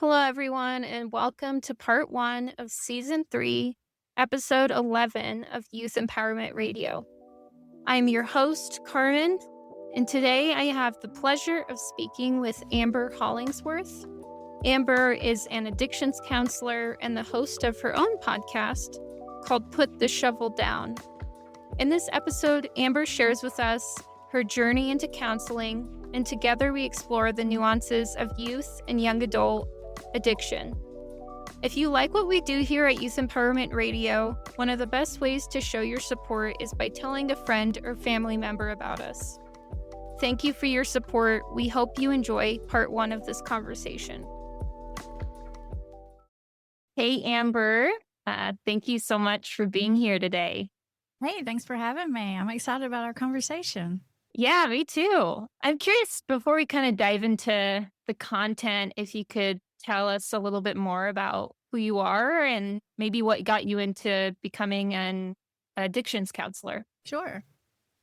Hello, everyone, and welcome to part one of season 3, episode 11 of Youth Empowerment Radio. I'm your host, Carmen, and today I have the pleasure of speaking with Amber Hollingsworth. Amber is an addictions counselor and the host of her own podcast called Put the Shovel Down. In this episode, Amber shares with us her journey into counseling, and together we explore the nuances of youth and young adult addiction. If you like what we do here at Youth Empowerment Radio, one of the best ways to show your support is by telling a friend or family member about us. Thank you for your support. We hope you enjoy part one of this conversation. Hey, Amber. Thank you so much for being here today. Hey, thanks for having me. I'm excited about our conversation. Yeah, me too. I'm curious, before we kind of dive into the content, if you could tell us a little bit more about who you are and maybe what got you into becoming an addictions counselor. Sure.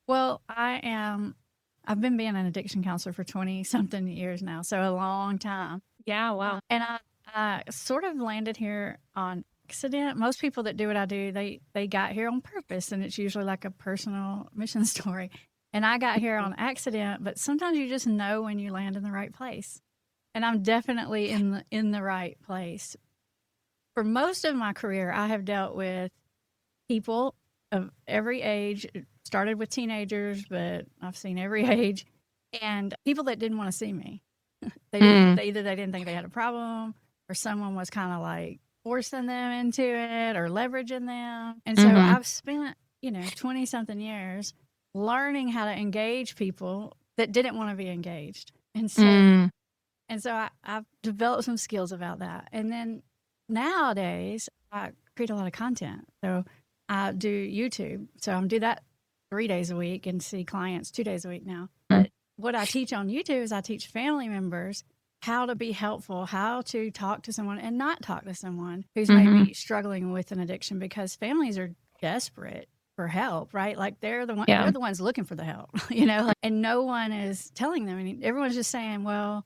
Well, I've been being an addiction counselor for 20 something years now, so a long time. Yeah, wow. And I sort of landed here on accident. Most people that do what I do, they got here on purpose, and it's usually like a personal mission story. And I got here on accident, but sometimes you just know when you land in the right place. And I'm definitely in the right place. For most of my career, I have dealt with people of every age. It started with teenagers, but I've seen every age, and people that didn't want to see me. Either they didn't think they had a problem, or someone was kind of like forcing them into it or leveraging them. And so I've spent, 20 something years learning how to engage people that didn't want to be engaged. And so I've developed some skills about that. And then nowadays, I create a lot of content. So I do YouTube. So I do that 3 days a week and see clients 2 days a week now. But what I teach on YouTube is I teach family members how to be helpful, how to talk to someone and not talk to someone who's maybe struggling with an addiction, because families are desperate for help, right? Like they're the ones looking for the help, and no one is telling them. And everyone's just saying, well,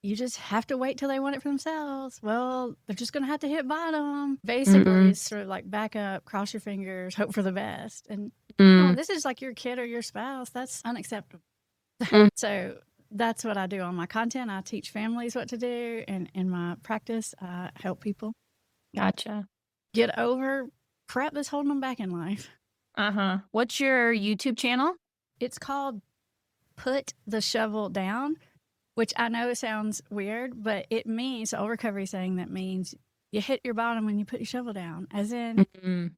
you just have to wait till they want it for themselves. Well, they're just going to have to hit bottom. Basically, it's sort of like back up, cross your fingers, hope for the best. And this is like your kid or your spouse. That's unacceptable. So that's what I do on my content. I teach families what to do. And in my practice, I help people. Gotcha. Get over crap that's holding them back in life. What's your YouTube channel? It's called Put the Shovel Down, which I know sounds weird, but it means, Old Recovery saying that means you hit your bottom when you put your shovel down. As in,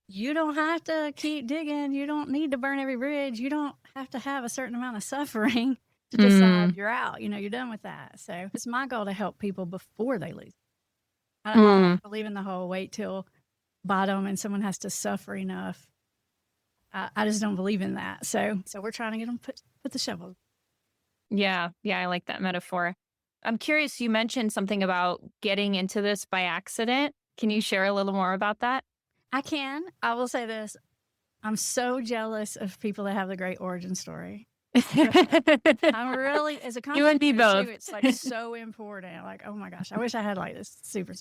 you don't have to keep digging. You don't need to burn every bridge. You don't have to have a certain amount of suffering to decide you're out. You're done with that. So it's my goal to help people before they lose. I don't believe in the whole wait till bottom and someone has to suffer enough. I just don't believe in that. So we're trying to get them put the shovel. Yeah, I like that metaphor. I'm curious, you mentioned something about getting into this by accident. Can you share a little more about that? I can. I will say this. I'm so jealous of people that have the great origin story. I'm really, as a content you and me both. It's like so important. Like, oh my gosh, I wish I had like this super.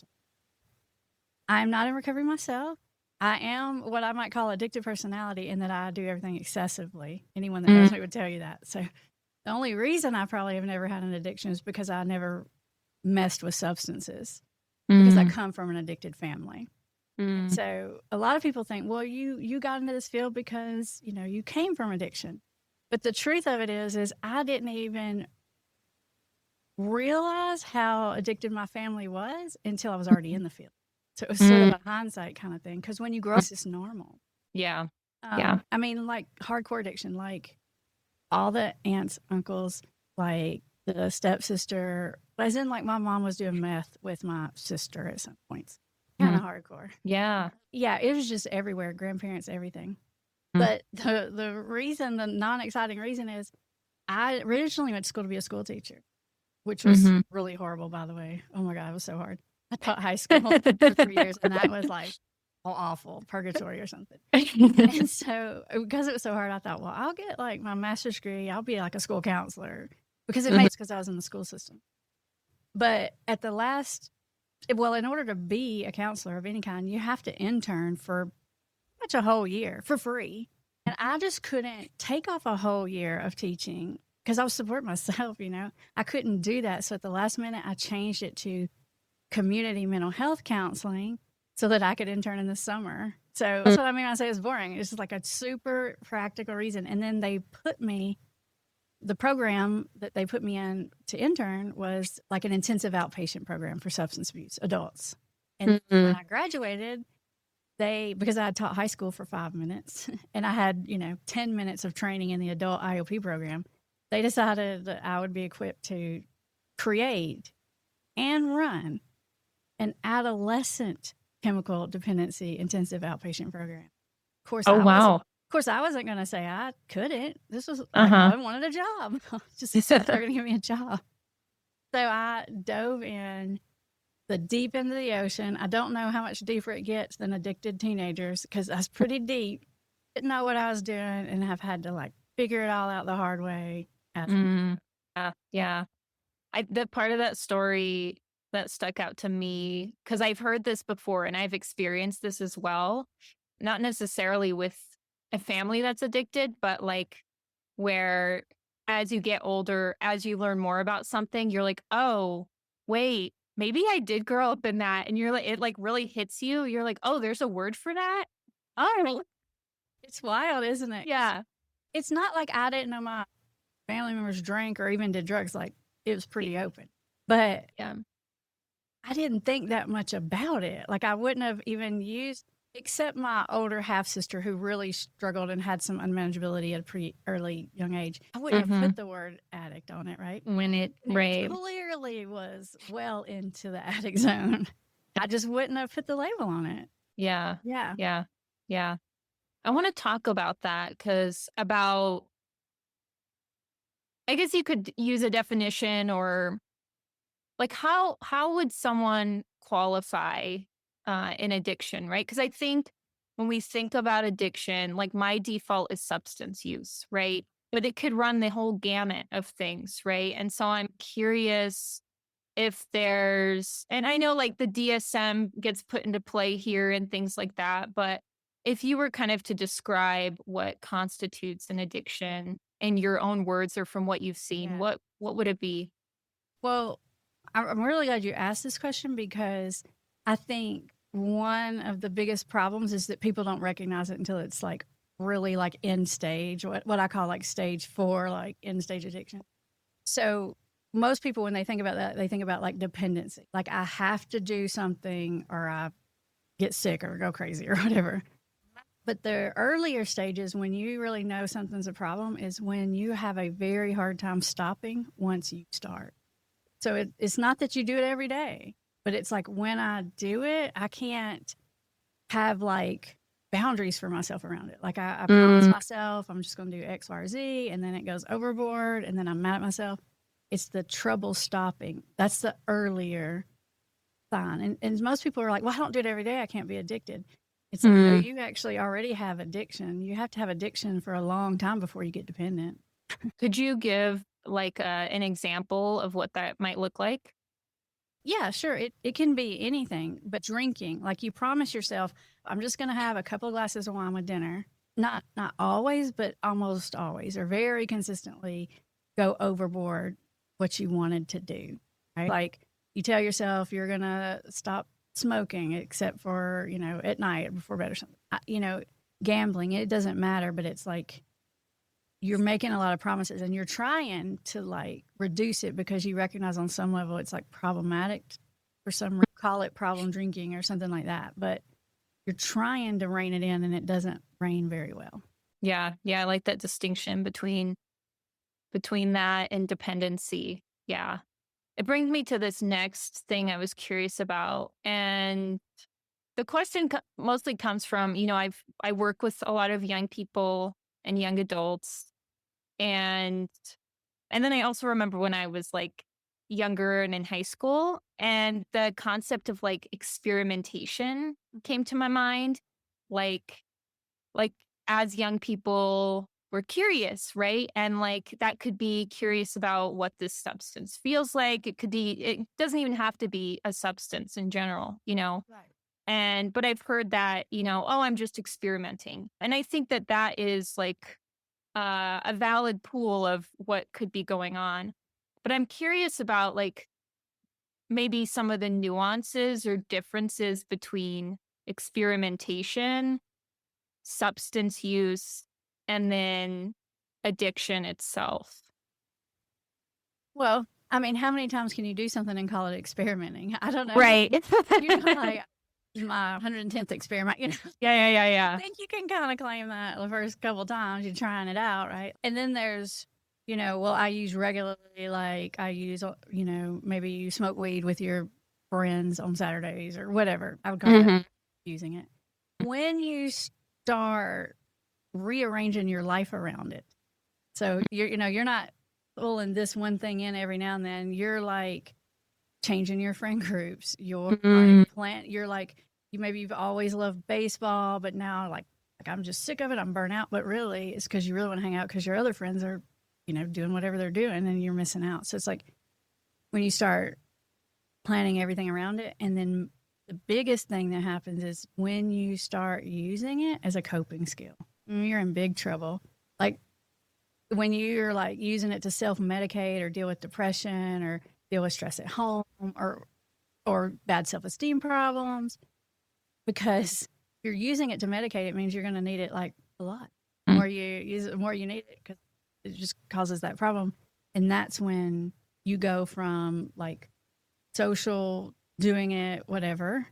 I'm not in recovery myself. I am what I might call addictive personality in that I do everything excessively. Anyone that knows me would tell you that. So the only reason I probably have never had an addiction is because I never messed with substances, because I come from an addicted family. So a lot of people think, well, you got into this field because, you came from addiction. But the truth of it is I didn't even realize how addicted my family was until I was already in the field. So it was sort of a hindsight kind of thing, because when you grow up, it's just normal. Yeah. I mean, like hardcore addiction, like all the aunts, uncles, like the stepsister, as in like my mom was doing meth with my sister at some points. Kind of hardcore. Yeah. Yeah, it was just everywhere, grandparents, everything. But the non-exciting reason is I originally went to school to be a school teacher, which was really horrible, by the way. Oh my God, it was so hard. I taught high school for 3 years, and that was like awful, purgatory or something. And so because it was so hard, I thought, well, I'll get like my master's degree. I'll be like a school counselor, because it makes, because I was in the school system. But at the last Well, in order to be a counselor of any kind, you have to intern for much a whole year for free. And I just couldn't take off a whole year of teaching because I was supporting myself, you know. I couldn't do that. So at the last minute, I changed it to community mental health counseling so that I could intern in the summer. So that's what I mean when I say it's boring. It's just like a super practical reason. And then the program that they put me in to intern was like an intensive outpatient program for substance abuse adults. And when I graduated, because I had taught high school for 5 minutes and I had, 10 minutes of training in the adult IOP program, they decided that I would be equipped to create and run an adolescent chemical dependency intensive outpatient program. Of course, Oh, wow. Of course, I wasn't going to say I couldn't. This was like Uh-huh. I wanted a job. Just they're going to give me a job. So I dove in the deep end of the ocean. I don't know how much deeper it gets than addicted teenagers because that's pretty deep. Didn't know what I was doing and have had to like figure it all out the hard way. Yeah, yeah. The part of that story that stuck out to me, because I've heard this before and I've experienced this as well, not necessarily with a family that's addicted, but like where as you get older, as you learn more about something, you're like, oh, wait, maybe I did grow up in that. And you're like, it like really hits you. You're like, oh, there's a word for that. Oh, It's wild, isn't it? yeah. It's not like I didn't know my family members drank or even did drugs. Like it was pretty open, but Yeah. I didn't think that much about it. Like I wouldn't have even used, except my older half sister who really struggled and had some unmanageability at a pretty early young age. I wouldn't have put the word addict on it, right? It Right. clearly was well into the addict zone. I just wouldn't have put the label on it. Yeah. Yeah. Yeah. Yeah. I want to talk about that because about, I guess you could use a definition or like how would someone qualify an addiction, right? Because I think when we think about addiction, like my default is substance use, right? But it could run the whole gamut of things, right? And so I'm curious if there's, and I know like the DSM gets put into play here and things like that, but if you were kind of to describe what constitutes an addiction in your own words or from what you've seen, Yeah. what would it be? Well, I'm really glad you asked this question because I think one of the biggest problems is that people don't recognize it until it's like really like end stage, what I call like stage 4, like end stage addiction. So most people, when they think about that, they think about like dependency. Like I have to do something or I get sick or go crazy or whatever. But the earlier stages, when you really know something's a problem, is when you have a very hard time stopping once you start. So it's not that you do it every day, but it's like when I do it, I can't have like boundaries for myself around it. Like I promise myself I'm just going to do X, Y, or Z, and then it goes overboard, and then I'm mad at myself. It's the trouble stopping. That's the earlier sign. And most people are like, well, I don't do it every day. I can't be addicted. It's like, no, you actually already have addiction. You have to have addiction for a long time before you get dependent. Could you give like an example of what that might look like? Yeah, sure. It can be anything, but drinking, like you promise yourself, I'm just going to have a couple of glasses of wine with dinner. Not always, but almost always, or very consistently go overboard what you wanted to do. Right? Like you tell yourself you're going to stop smoking, except for at night or before bed or something. Gambling, it doesn't matter, but it's like you're making a lot of promises and you're trying to like reduce it because you recognize on some level it's like problematic for some call it problem drinking or something like that. But you're trying to rein it in and it doesn't rein very well. Yeah. Yeah. I like that distinction between that and dependency. Yeah. It brings me to this next thing I was curious about. And the question mostly comes from, I work with a lot of young people and young adults. And then I also remember when I was like younger and in high school, and the concept of like experimentation came to my mind. Like as young people, we're curious, right? And like that could be curious about what this substance feels like. It doesn't even have to be a substance in general, Right. but I've heard that, oh, I'm just experimenting. And I think that that is like a valid pool of what could be going on. But I'm curious about like maybe some of the nuances or differences between experimentation, substance use, and then addiction itself. Well, I mean, how many times can you do something and call it experimenting? I don't know. Right. You know, like my 110th experiment, I Yeah. think you can kind of claim that the first couple times you're trying it out, right? And then there's, well, I use regularly, like I use, maybe you smoke weed with your friends on Saturdays or whatever. I would call that Hmm. using it. When you start rearranging your life around it, so you're not pulling this one thing in every now and then. You're like changing your friend groups. You're Hmm. you're like you've always loved baseball, but now like I'm just sick of it. I'm burnt out. But really, it's because you really want to hang out because your other friends are, doing whatever they're doing, and you're missing out. So it's like when you start planning everything around it, and then the biggest thing that happens is when you start using it as a coping skill, you're in big trouble. Like when you're like using it to self-medicate or deal with depression or deal with stress at home or bad self-esteem problems, because you're using it to medicate, it means you're going to need it like a lot. The more you use it, the more you need it, because it just causes that problem. And that's when you go from like social, doing it, whatever,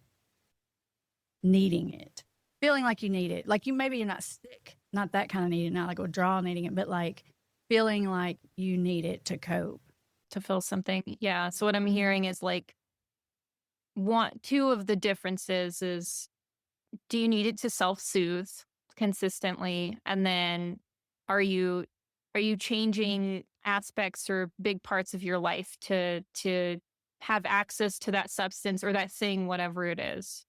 needing it, feeling like you need it. Like maybe you're not sick, not that kind of need it, not like withdrawal needing it, but like feeling like you need it to cope. To feel something. Yeah. So what I'm hearing is like two of the differences is, do you need it to self-soothe consistently? And then are you changing aspects or big parts of your life to have access to that substance or that thing, whatever it is?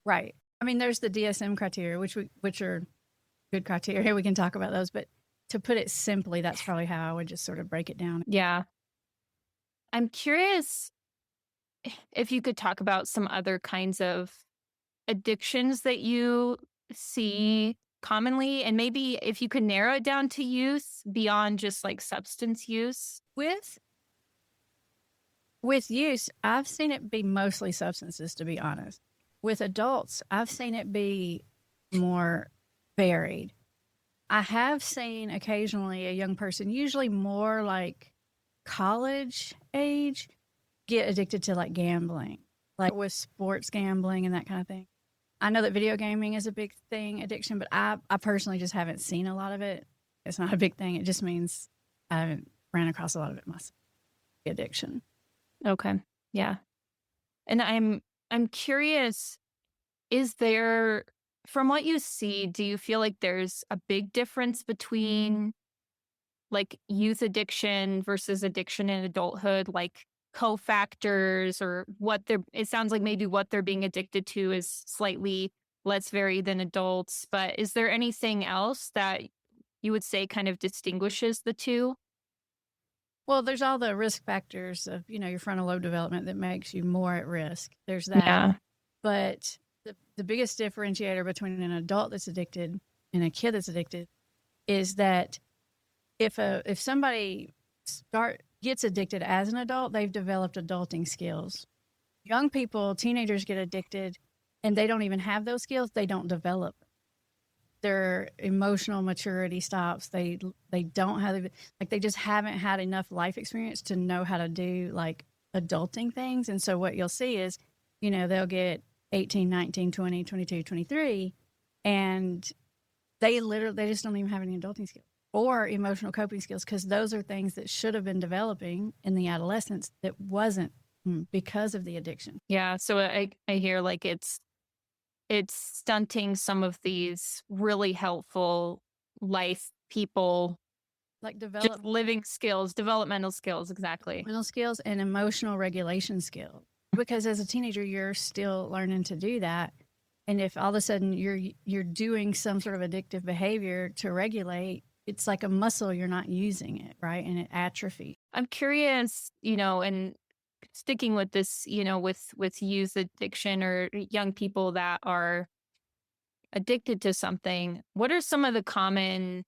Right. I mean, there's the DSM criteria, which are good criteria. We can talk about those, but to put it simply, that's probably how I would just sort of break it down. Yeah. I'm curious if you could talk about some other kinds of addictions that you see commonly, and maybe if you could narrow it down to use beyond just like substance use. With use, I've seen it be mostly substances, to be honest. With adults, I've seen it be more varied. I have seen occasionally a young person, usually more like college age, get addicted to like gambling, like with sports gambling and that kind of thing. I know that video gaming is a big thing, addiction, but I personally just haven't seen a lot of it. It's not a big thing. It just means I haven't ran across a lot of it myself. Addiction. Okay. Yeah. And I'm curious, is there, from what you see, do you feel like there's a big difference between like youth addiction versus addiction in adulthood, like cofactors, or it sounds like maybe what they're being addicted to is slightly less varied than adults, but is there anything else that you would say kind of distinguishes the two? Well, there's all the risk factors of, your frontal lobe development that makes you more at risk. There's that. Yeah. But the biggest differentiator between an adult that's addicted and a kid that's addicted is that if somebody gets addicted as an adult, they've developed adulting skills. Young people, teenagers get addicted and they don't even have those skills. They don't develop. Their emotional maturity stops. They don't have, like, they just haven't had enough life experience to know how to do like adulting things. And so what you'll see is, they'll get 18, 19, 20, 22, 23, and they just don't even have any adulting skills or emotional coping skills, because those are things that should have been developing in the adolescence that wasn't, because of the addiction. Yeah. So I hear like it's stunting some of these really helpful life people, Like just living skills, developmental skills. Exactly. mental skills and emotional regulation skills. Because as a teenager, you're still learning to do that. And if all of a sudden you're doing some sort of addictive behavior to regulate, it's like a muscle, you're not using it, right? And it atrophies. I'm curious, and sticking with this, with youth addiction or young people that are addicted to something, what are some of the common,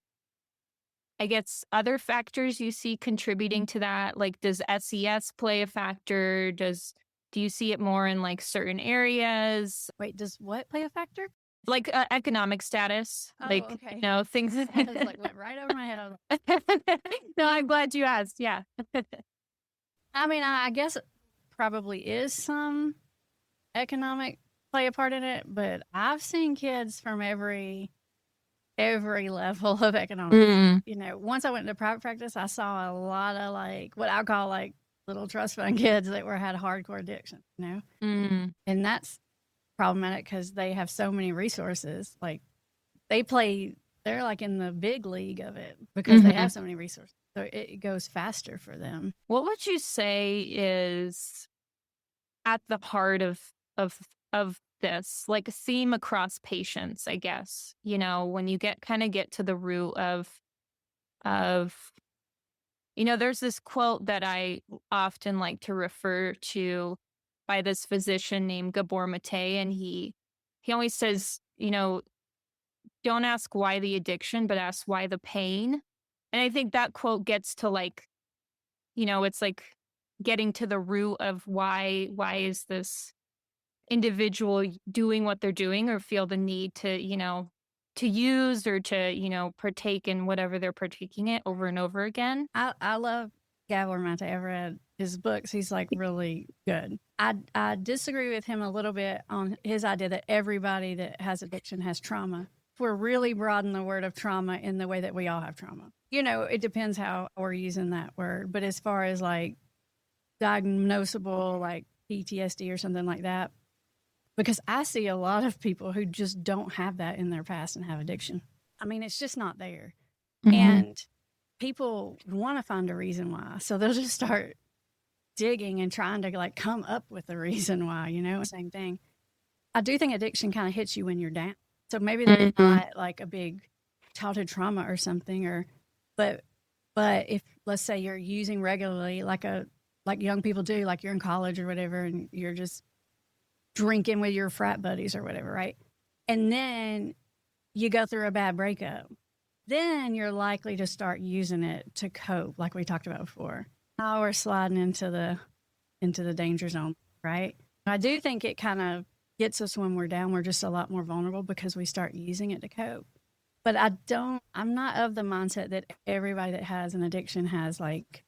I guess, other factors you see contributing to that? Like, does SES play a factor? Do you see it more in like certain areas? Wait, does what play a factor? Like economic status, Oh, like, okay. things. I was like, went right over my head. I was No, I'm glad you asked. Yeah. I mean, I guess it probably is some economic play a part in it, but I've seen kids from every level of economic. Mm, Once I went into private practice, I saw a lot of like what I call like little trust fund kids that had hardcore addiction. mm, And that's problematic because they have so many resources. Like they're like in the big league of it because they mhm. have so many resources. So it goes faster for them. What would you say is at the heart of this, like a theme across patients, I guess, when you get to the root of there's this quote that I often like to refer to by this physician named Gabor Mate, and he always says, don't ask why the addiction, but ask why the pain. And I think that quote gets to like, it's like getting to the root of why is this individual doing what they're doing or feel the need to, to use or to, partake in whatever they're partaking it over and over again. I love Gabor Mate. I've read his books. He's like really good. I disagree with him a little bit on his idea that everybody that has addiction has trauma. If we're really broaden the word of trauma in the way that we all have trauma. It depends how we're using that word. But as far as like diagnosable like PTSD or something like that, because I see a lot of people who just don't have that in their past and have addiction. I mean, it's just not there. Mhm. And people want to find a reason why. So they'll just start digging and trying to like come up with a reason why, same thing. I do think addiction kind of hits you when you're down. So maybe there's not like a big childhood trauma or something but if let's say you're using regularly like young people do, like you're in college or whatever and you're just drinking with your frat buddies or whatever, right? And then you go through a bad breakup. Then you're likely to start using it to cope, like we talked about before. Now we're sliding into the danger zone, right? I do think it kind of gets us when we're down. We're just a lot more vulnerable because we start using it to cope. But I'm not of the mindset that everybody that has an addiction has like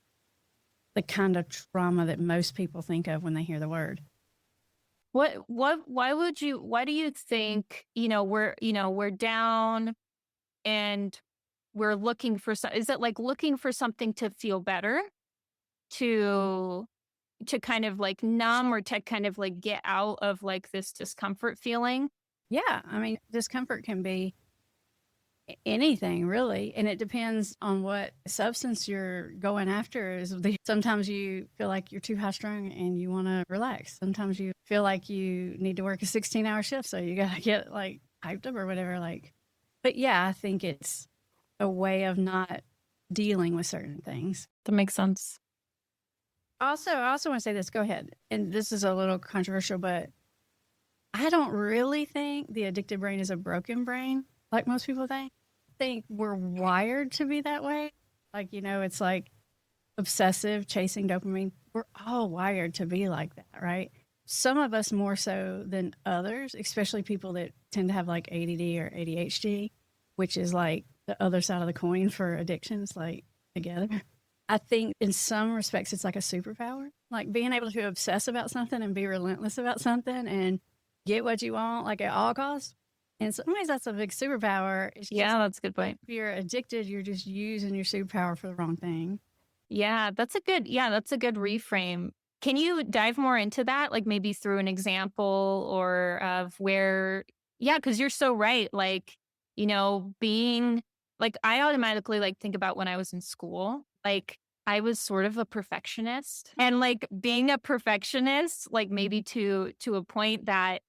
the kind of trauma that most people think of when they hear the word. Why do you think, we're down and we're looking for is it like looking for something to feel better, to kind of like numb or to kind of like get out of like this discomfort feeling? Yeah, I mean, discomfort can be anything really, and it depends on what substance you're going after. Sometimes you feel like you're too high strung and you want to relax. Sometimes you feel like you need to work a 16-hour shift, so you got to get like hyped up or whatever. Like, but yeah, I think it's a way of not dealing with certain things. That makes sense. Also, I also want to say this. Go ahead. And this is a little controversial, but I don't really think the addicted brain is a broken brain like most people think. I think we're wired to be that way. Like, it's like obsessive chasing dopamine. We're all wired to be like that, right? Some of us more so than others, especially people that tend to have like ADD or ADHD, which is like the other side of the coin for addictions, like together. I think in some respects it's like a superpower, like being able to obsess about something and be relentless about something and get what you want, like at all costs. In some ways, that's a big superpower. Yeah, that's a good point. If you're addicted, you're just using your superpower for the wrong thing. Yeah, that's a good reframe. Can you dive more into that? Like maybe through an example or of where, yeah, because you're so right. Like, being like, I automatically like think about when I was in school, like I was sort of a perfectionist and like being a perfectionist, like maybe to a point that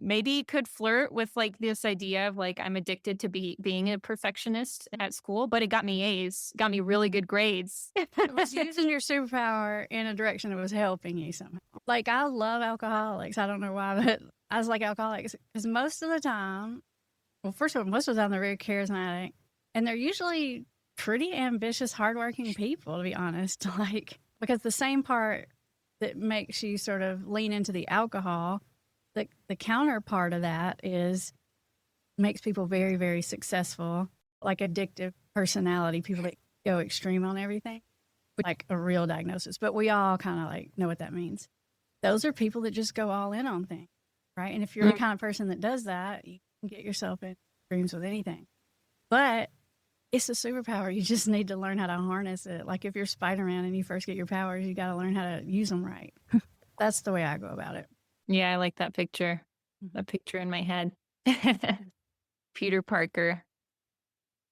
maybe could flirt with like this idea of like I'm addicted to being a perfectionist at school, but it got me A's, got me really good grades. It was using your superpower in a direction that was helping you somehow. Like, I love alcoholics. I don't know why, but I was like alcoholics because most of the time, well, first of all, most of the time they're very charismatic and they're usually pretty ambitious, hardworking people, to be honest. Like, because the same part that makes you sort of lean into the alcohol, the counterpart of that is makes people very, very successful, like addictive personality, people that go extreme on everything, like a real diagnosis. But we all kind of like know what that means. Those are people that just go all in on things, right? And if you're the kind of person that does that, you can get yourself in dreams with anything. But it's a superpower. You just need to learn how to harness it. Like if you're Spider-Man and you first get your powers, you got to learn how to use them right. That's the way I go about it. Yeah, I like that picture. That picture in my head. Peter Parker.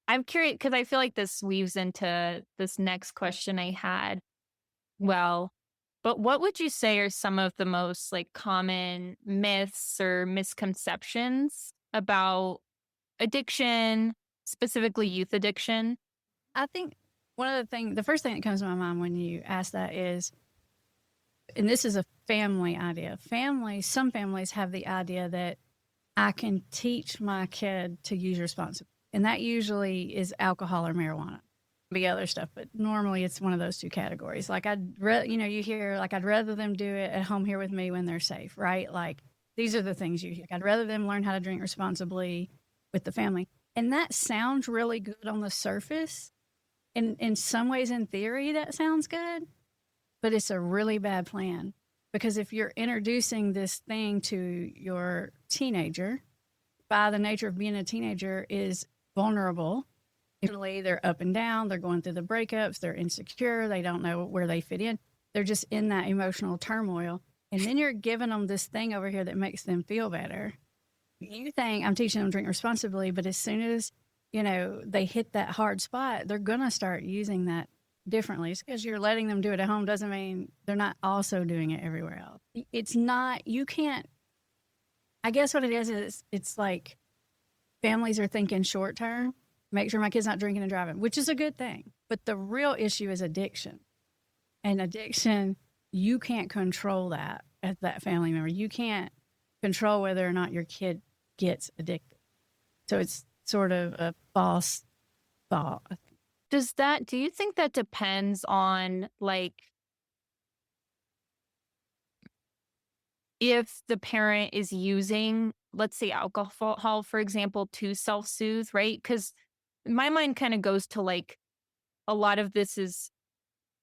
I'm curious because I feel like this weaves into this next question I had. Well, but what would you say are some of the most like common myths or misconceptions about addiction, specifically youth addiction? I think the first thing that comes to my mind when you ask that is, and this is a family idea. Some families have the idea that I can teach my kid to use responsibly. And that usually is alcohol or marijuana. Be other stuff, but normally it's one of those two categories. Like you hear like I'd rather them do it at home here with me when they're safe, right? Like these are the things you hear. I'd rather them learn how to drink responsibly with the family. And that sounds really good on the surface. And in some ways, in theory, that sounds good, but it's a really bad plan. Because if you're introducing this thing to your teenager, by the nature of being a teenager, is vulnerable. Usually they're up and down, they're going through the breakups, they're insecure, they don't know where they fit in. They're just in that emotional turmoil. And then you're giving them this thing over here that makes them feel better. You think I'm teaching them to drink responsibly, but as soon as, they hit that hard spot, they're going to start using that differently. Just because you're letting them do it at home doesn't mean they're not also doing it everywhere else. It's not, you can't, I guess what it is it's like families are thinking short term, make sure my kid's not drinking and driving, which is a good thing. But the real issue is addiction. And addiction, you can't control that as that family member. You can't control whether or not your kid gets addicted. So it's sort of a false thought, I think. Do you think that depends on like if the parent is using, let's say alcohol, for example, to self-soothe, right? Because my mind kind of goes to like a lot of this is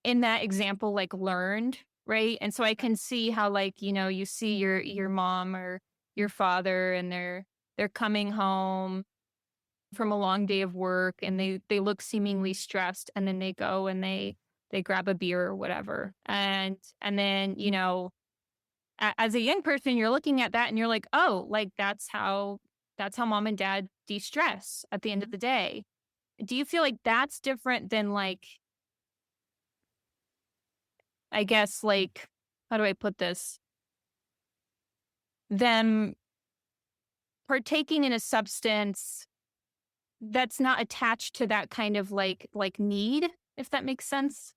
in that example, like learned, right? And so I can see how like, you see your mom or your father and they're coming home from a long day of work and they look seemingly stressed and then they go and they grab a beer or whatever. And then, as a young person, you're looking at that and you're like, oh, like that's how mom and dad de-stress at the end of the day. Do you feel like that's different than like, I guess like, how do I put this? Them partaking in a substance that's not attached to that kind of like need, if that makes sense?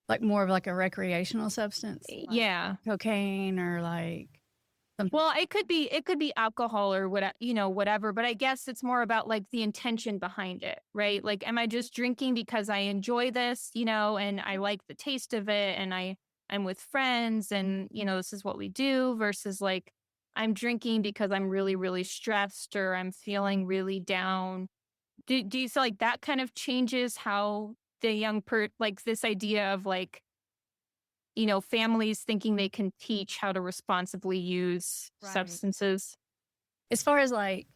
Like more of like a recreational substance? Yeah. Like cocaine or like something. Well, it could be alcohol or whatever, but I guess it's more about like the intention behind it, right? Like, am I just drinking because I enjoy this, and I like the taste of it and I'm with friends and, this is what we do versus like I'm drinking because I'm really, really stressed or I'm feeling really down. Do you feel like that kind of changes how the like this idea of like, families thinking they can teach how to responsibly use Right. substances? As far as like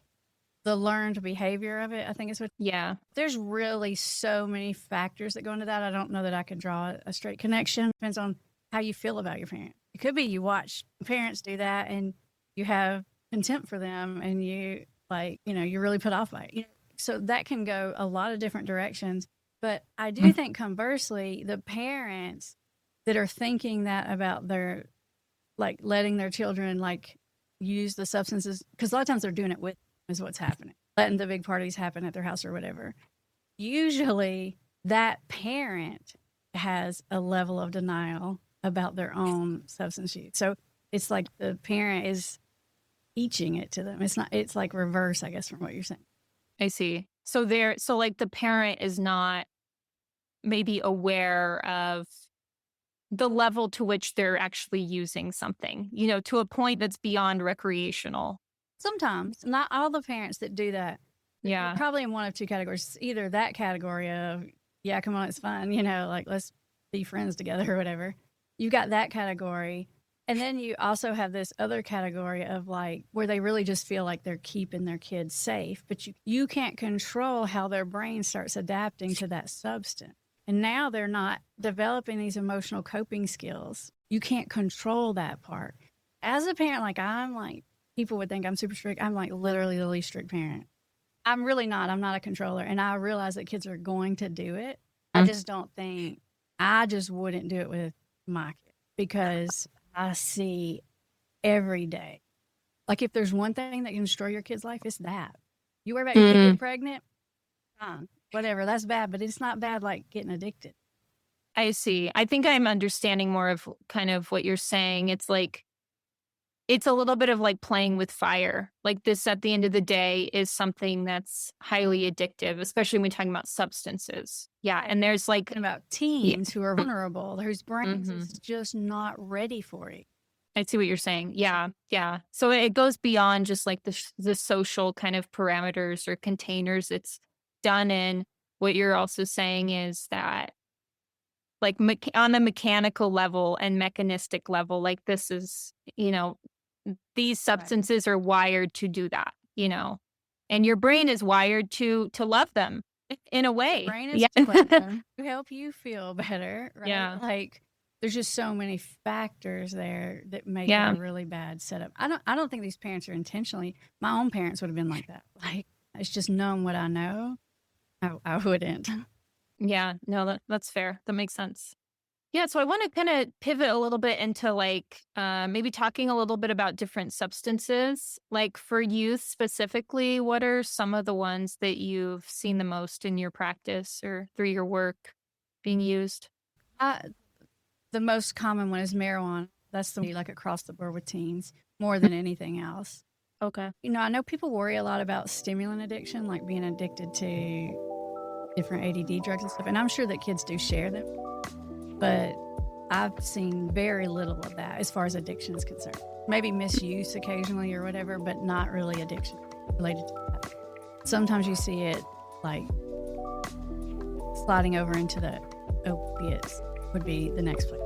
the learned behavior of it, I think is what. Yeah. There's really so many factors that go into that. I don't know that I can draw a straight connection. Depends on how you feel about your parent. It could be you watch parents do that and you have contempt for them and you like, you're really put off by it. So that can go a lot of different directions. But I do think conversely, the parents that are thinking that about their, like letting their children like use the substances, because a lot of times they're doing it with is what's happening, letting the big parties happen at their house or whatever. Usually that parent has a level of denial about their own substance use. So it's like the parent is teaching it to them. It's like reverse, I guess, from what you're saying. I see. So like the parent is not maybe aware of the level to which they're actually using something, to a point that's beyond recreational. Sometimes, not all the parents that do that. Yeah. Probably in one of two categories. Either that category of, yeah, come on, it's fun, like let's be friends together or whatever. You got that category. And then you also have this other category of like where they really just feel like they're keeping their kids safe, but you can't control how their brain starts adapting to that substance. And now they're not developing these emotional coping skills. You can't control that part. As a parent, people would think I'm super strict. I'm like literally the least strict parent. I'm really not. I'm not a controller. And I realize that kids are going to do it. I just wouldn't do it with my kid because I see every day. Like if there's one thing that can destroy your kid's life, it's that. You worry about your kid getting pregnant? Fine. Whatever, that's bad, but it's not bad like getting addicted. I see. I think I'm understanding more of kind of what you're saying. It's like, it's a little bit of like playing with fire. Like this at the end of the day is something that's highly addictive, especially when we're talking about substances. Yeah. And there's like about teens who are vulnerable, whose brains is just not ready for it. I see what you're saying. Yeah. Yeah. So it goes beyond just like the social kind of parameters or containers it's done in. What you're also saying is that like on a mechanical level and mechanistic level, like this is, these substances are wired to do that, and your brain is wired to love them in a way. Your brain is to help you feel better, right? Yeah. Like there's just so many factors there that make it a really bad setup. I don't think these parents are intentionally. My own parents would have been like that. Like it's just knowing what I know. I wouldn't. Yeah, no, that's fair. That makes sense. Yeah, so I want to kind of pivot a little bit into like maybe talking a little bit about different substances. Like for youth specifically, what are some of the ones that you've seen the most in your practice or through your work being used? The most common one is marijuana. That's the like across the board with teens more than anything else. Okay. I know people worry a lot about stimulant addiction, like being addicted to different ADD drugs and stuff. And I'm sure that kids do share them. But I've seen very little of that as far as addiction is concerned. Maybe misuse occasionally or whatever, but not really addiction related to that. Sometimes you see it like sliding over into the opiates would be the next place.